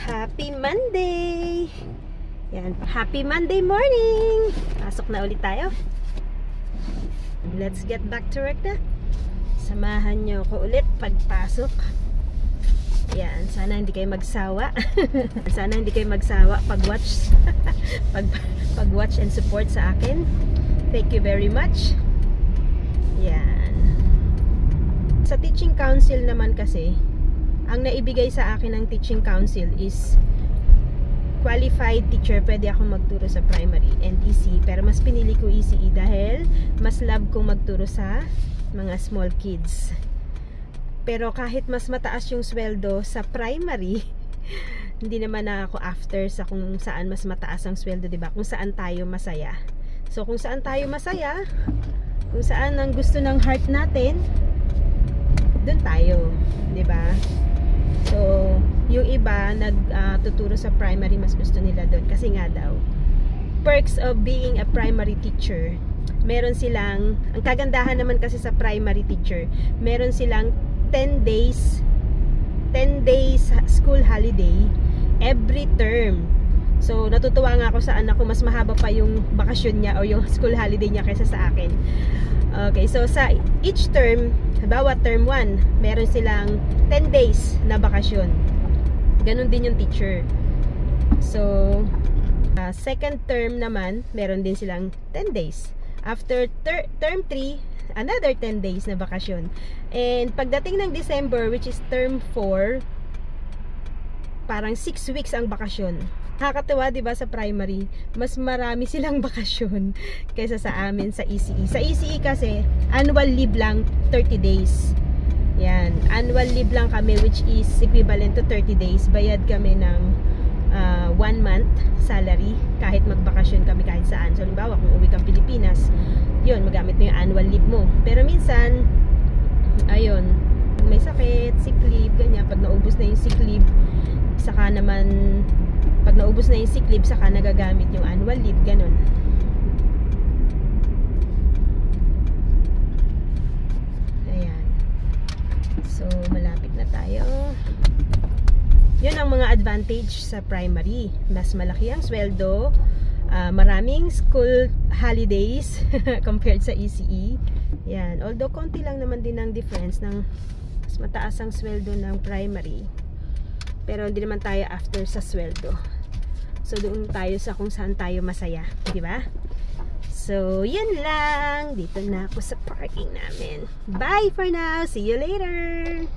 Happy Monday! Yan, happy Monday morning! Pasok na ulit tayo. Let's get back to work na. Samahan nyo ko ulit pagpasok. Yan, sana hindi kayo magsawa. Sana hindi kayo magsawa pag-watch. pag-watch and support sa akin. Thank you very much. Yan. Sa teaching council naman kasi, ang naibigay sa akin ng teaching council is qualified teacher. Pwede akong magturo sa primary and ECE, pero mas pinili ko ECE dahil mas love kong magturo sa mga small kids. Pero kahit mas mataas yung sweldo sa primary, hindi naman na ako after sa kung saan mas mataas ang sweldo, diba? Kung saan tayo masaya. So kung saan tayo masaya, kung saan ang gusto ng heart natin, doon tayo, diba? So, yung iba nagtuturo sa primary, mas gusto nila doon kasi nga daw perks of being a primary teacher. Meron silang, ang kagandahan naman kasi sa primary teacher, meron silang 10 days school holiday every term. So, natutuwa nga ako sa anak ko, mas mahaba pa yung bakasyon niya o yung school holiday niya kaysa sa akin. Okay, so sa each term, halimbawa term 1, meron silang 10 days na bakasyon. Ganon din yung teacher. So, second term naman, meron din silang 10 days. After term 3, another 10 days na bakasyon. And pagdating ng December, which is term 4, parang 6 weeks ang bakasyon. Nakakatawa, diba, sa primary, mas marami silang bakasyon kaysa sa amin sa ECE. Sa ECE kasi, annual leave lang 30 days. Yan, annual leave lang kami, which is equivalent to 30 days. Bayad kami ng 1 month salary kahit magbakasyon kami kahit saan. So, halimbawa, kung uwi kang Pilipinas, yun, magamit mo yung annual leave mo. Pero minsan, ayun, may sakit, sick leave, ganyan. Pag naubos na yung sick leave, saka naman, pag naubos na yung sick leave, saka nagagamit yung annual leave, ganun. Ayan. So, malapit na tayo. Yun ang mga advantage sa primary. Mas malaki ang sweldo, maraming school holidays compared sa ECE. Yan. Although, konti lang naman din ang difference ng mas mataas ang sweldo ng primary. Pero hindi naman tayo after sa sweldo. So, doon tayo sa kung saan tayo masaya. Diba? So, yun lang. Dito na ako sa parking namin. Bye for now. See you later.